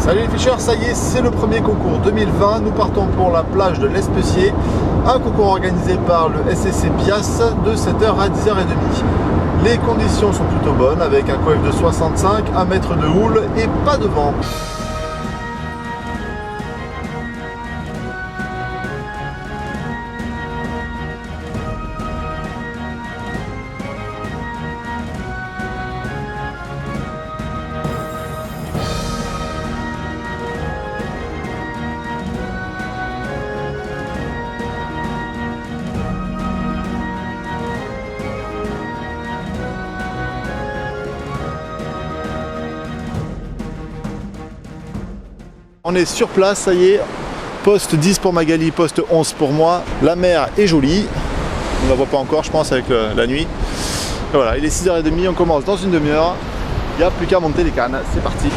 Salut les pêcheurs, ça y est, c'est le premier concours 2020. Nous partons pour la plage de l'Especier, un concours organisé par le SCC Bias de 7h à 10h30. Les conditions sont plutôt bonnes avec un coef de 65, 1 mètre de houle et pas de vent. On est sur place, ça y est, poste 10 pour Magali, poste 11 pour moi. La mer est jolie, on ne la voit pas encore je pense avec la nuit. Et voilà, il est 6h30, on commence dans une demi-heure, il n'y a plus qu'à monter les cannes, c'est parti.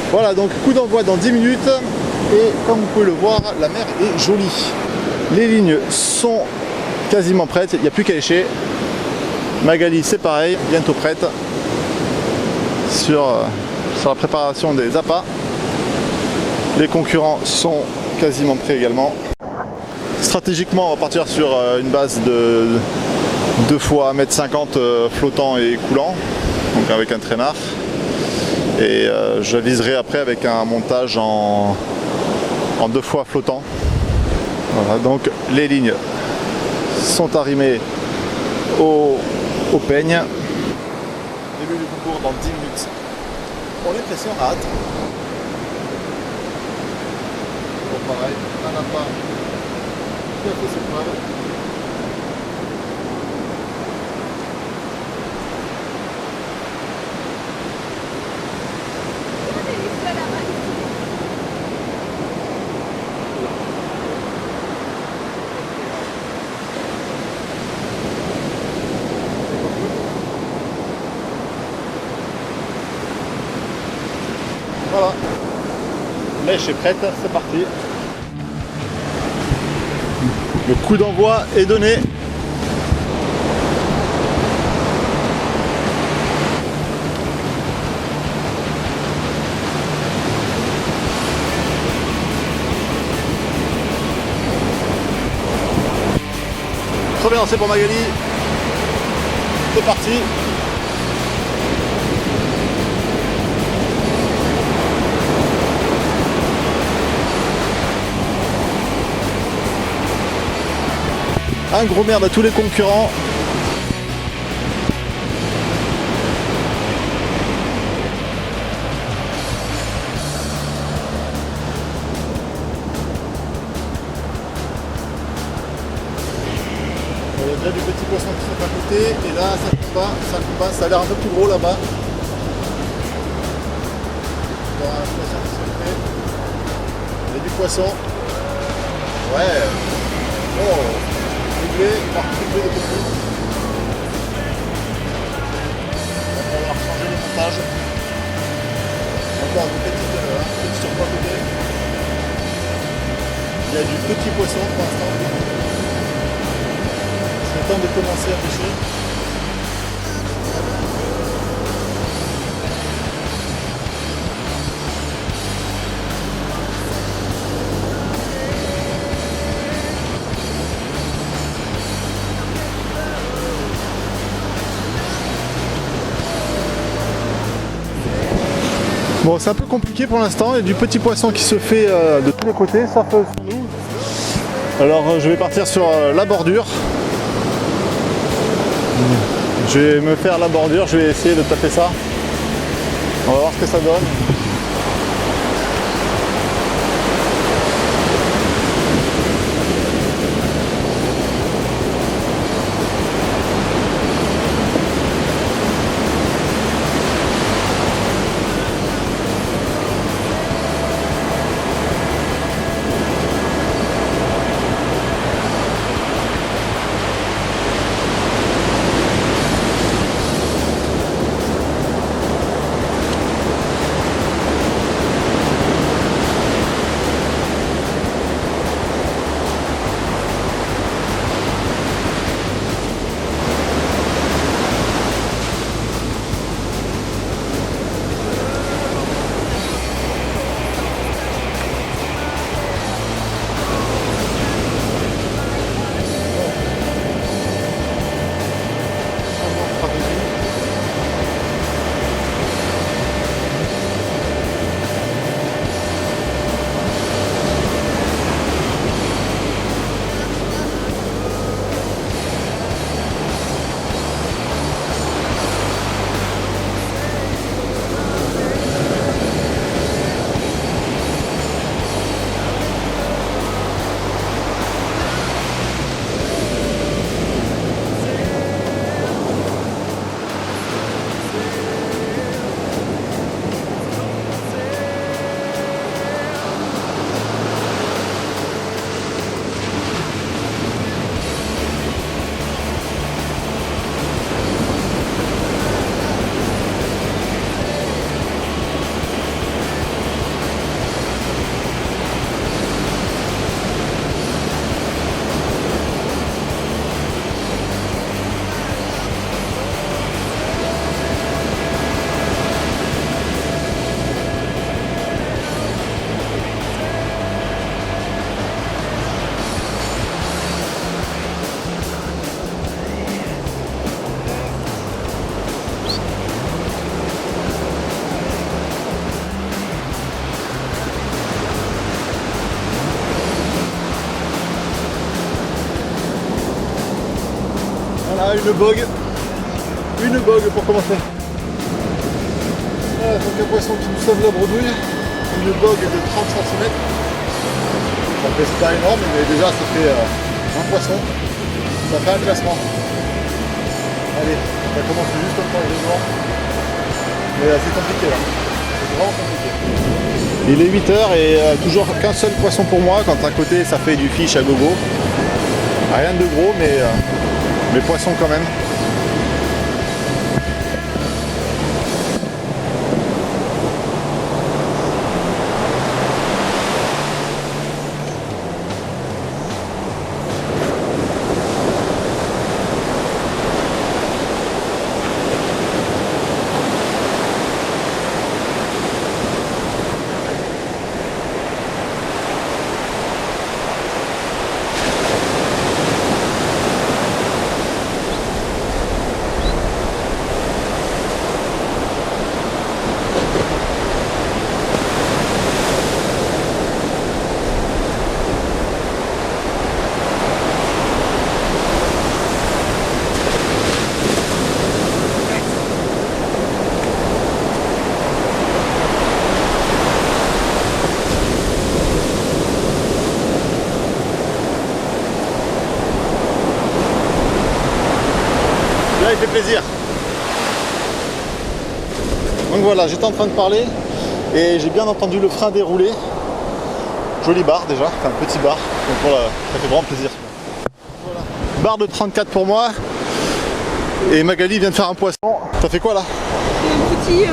Voilà, donc coup d'envoi dans 10 minutes et comme vous pouvez le voir, la mer est jolie. Les lignes sont quasiment prêtes, il n'y a plus qu'à lécher. Magali c'est pareil, bientôt prête sur la préparation des appâts. Les concurrents sont quasiment prêts également. Stratégiquement on va partir sur une base de 2 fois 1,50 m flottant et coulant, donc avec un traînard. Et je viserai après avec un montage en 2 fois flottant. Voilà, donc les lignes sont arrimées au peigne. Début du concours dans 10 minutes. Pour les pressions, on a hâte. Bon, pareil, un appât qui a fait ses preuves. Voilà, mèche est prête, c'est parti. Le coup d'envoi est donné. Très bien lancé pour Magali. C'est parti. Un gros merde à tous les concurrents. Il y a déjà du petit poisson qui sont à côté et là ça a l'air un peu plus gros là-bas. Il y a du poisson. Ouais. Oh. Il va tripler de côté. On va falloir changer le montage. Encore un petit surpoids à côté. Il y a du petit poisson pour l'instant. C'est le temps de commencer à pêcher. Bon, c'est un peu compliqué pour l'instant, il y a du petit poisson qui se fait de tous les côtés, sauf sur nous. Alors je vais partir sur la bordure. Je vais me faire la bordure, je vais essayer de taper ça. On va voir ce que ça donne. Voilà, une bogue. Une bogue pour commencer. Voilà, donc un poisson qui nous sauve la bredouille. Une bogue de 30 cm. Ça fait pas énorme, mais déjà ça fait un poisson. Ça fait un classement. Allez, ça commence juste au point de devant. Mais c'est compliqué là. C'est vraiment compliqué. Il est 8h et toujours qu'un seul poisson pour moi. Quand à côté ça fait du fish à gogo. Rien de gros, mais poisson quand même. Là, il fait plaisir. Donc voilà, j'étais en train de parler et j'ai bien entendu le frein dérouler. Jolie barre déjà, enfin petit bar. Donc voilà, ça fait vraiment plaisir. Voilà. Barre de 34 pour moi. Et Magali vient de faire un poisson. Ça fait quoi là? Un petit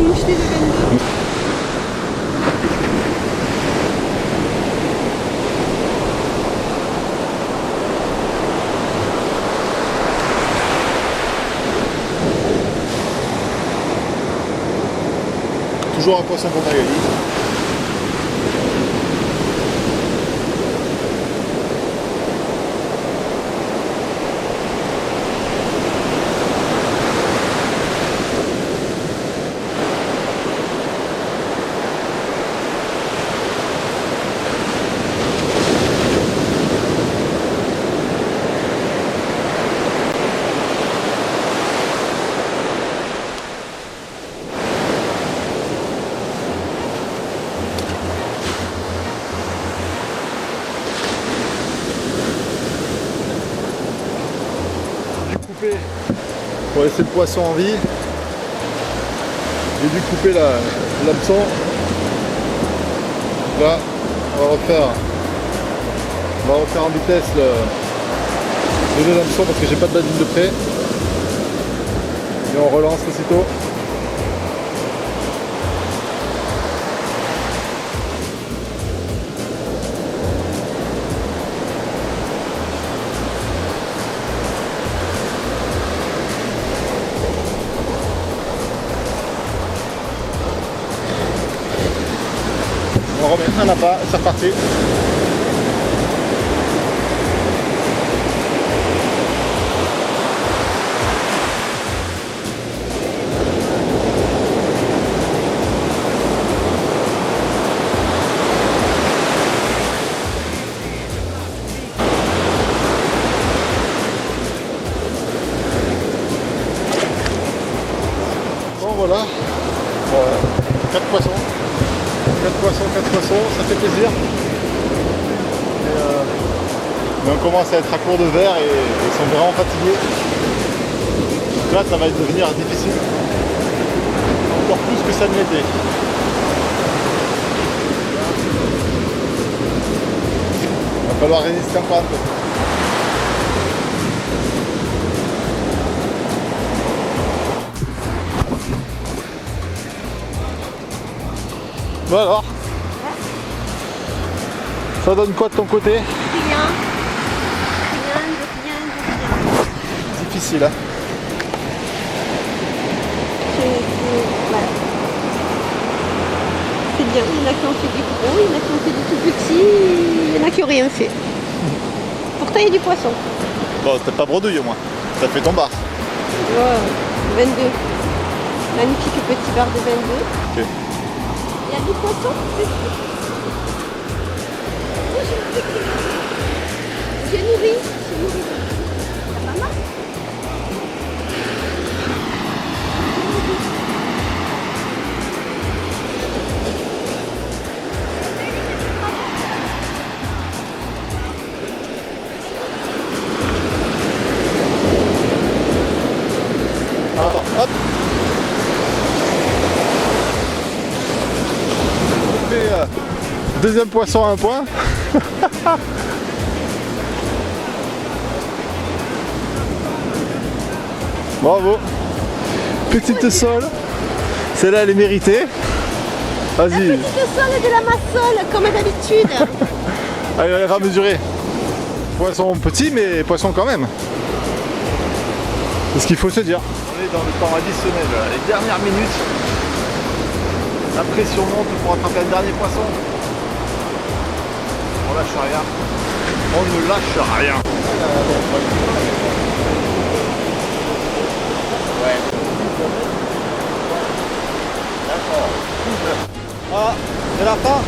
moucheté de 22. Toujours un poisson pour Magali. Pour laisser le poisson en vie, j'ai dû couper l'hameçon. Là, on va refaire en vitesse les deux hameçons parce que j'ai pas de badine de près. Et on relance aussitôt. On remet un appât, c'est reparti. Bon voilà, 4 poissons. 4 poissons, ça fait plaisir. Mais on commence à être à court de verre et ils sont vraiment fatigués. Donc là, ça va devenir difficile. Encore plus que ça ne l'était. Il va falloir résister encore un peu. Bon alors, ça donne quoi de ton côté? Rien. Difficile, hein? Voilà. C'est bien. Il y en a qui ont fait du gros, il y en a qui ont fait du tout petit, il y en a qui n'ont rien fait. Pourtant, il y a du poisson. Bon, t'as pas bredouille au moins. Ça fait ton bar. Oh, 22. Magnifique petit bar de 22. Ok. Il y a du poisson. J'ai nourri. C'est pas mal. Hop. On fait, deuxième poisson à 1 point. Bravo. Petite sole. Celle-là, elle est méritée. La Vas-y. petite sole de la massole, comme d'habitude. Allez, on va mesurer. Poisson petit, mais poisson quand même. C'est ce qu'il faut se dire. On est dans le temps additionnel, les dernières minutes. La pression monte pour attraper un dernier poisson. On lâche rien. On ne lâche rien. Ouais. D'accord. Ah, c'est la fin.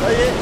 Ça y est.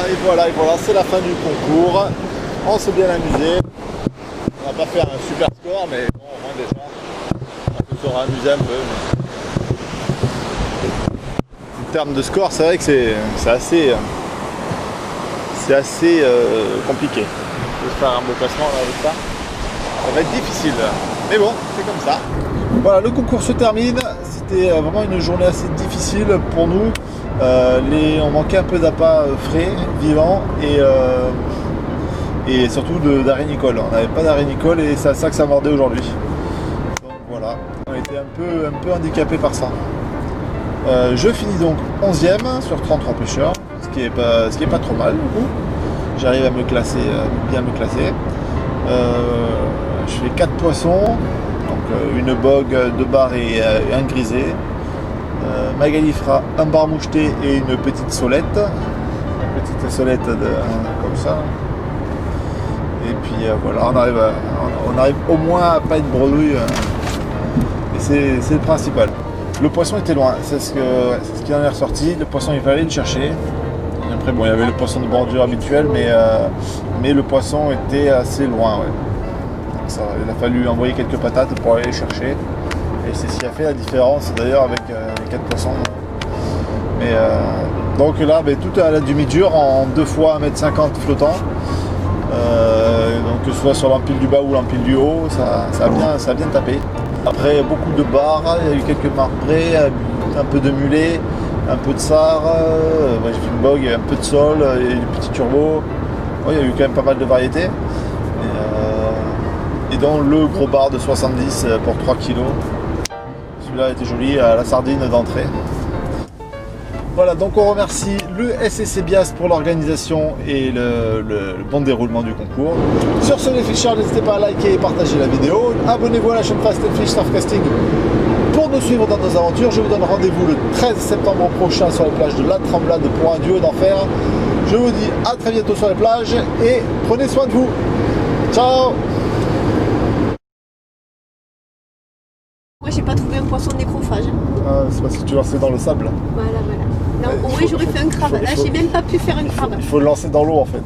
Et voilà, c'est la fin du concours. On s'est bien amusé. On va pas faire un super score, mais bon, au moins déjà, on se sera amusé un peu. En termes de score, c'est vrai que c'est assez compliqué de se faire un beau classement là, avec ça. Ça va être difficile, mais bon, c'est comme ça. Voilà, le concours se termine. C'était vraiment une journée assez difficile pour nous. On manquait un peu d'appât frais, vivant et surtout d'arénicole. On n'avait pas d'arénicole et c'est à ça que ça mordait aujourd'hui. Donc voilà, on a été un peu handicapés par ça. Je finis donc 11e sur 33 pêcheurs, ce qui est pas trop mal du coup. J'arrive à me classer, bien me classer. Je fais 4 poissons, donc une bogue, 2 bars et un grisé. Magali fera un bar moucheté et une petite solette. Une petite solette comme ça. Et puis voilà, on arrive au moins à pas être bredouille. Et c'est le principal. Le poisson était loin, c'est ce qui en est ressorti. Le poisson, il fallait le chercher. Et après, bon, il y avait le poisson de bordure habituel, mais le poisson était assez loin. Ouais. Donc ça, il a fallu envoyer quelques patates pour aller les chercher. Et c'est ce qui a fait la différence d'ailleurs avec les 4 poissons. Mais, donc là, tout est à la demi-dure en 2 fois 1,50 m flottant. Donc que ce soit sur l'empile du bas ou l'empile du haut, ça a bien tapé. Après beaucoup de barres, il y a eu quelques marbrés, un peu de mulet, un peu de sard, j'ai fait une bogue, un peu de sol et des petits turbos. Ouais, il y a eu quand même pas mal de variétés. Et donc le gros bar de 70 pour 3 kg. Celui-là était joli, à la sardine d'entrée. Voilà, donc on remercie le SCC Bias pour l'organisation et le bon déroulement du concours. Sur ce les ficheurs, n'hésitez pas à liker et partager la vidéo. Abonnez-vous à la chaîne Fast & Fish Surfcasting pour nous suivre dans nos aventures. Je vous donne rendez-vous le 13 septembre prochain sur les plages de La Tremblade pour un duo d'enfer. Je vous dis à très bientôt sur les plages et prenez soin de vous. Ciao! Moi j'ai pas trouvé un poisson de nécrophage. Ah, c'est parce que tu lançais dans le sable. Voilà. Non, au moins j'aurais fait un crabe. Là j'ai même pas pu faire un crabe. Il faut le lancer dans l'eau en fait.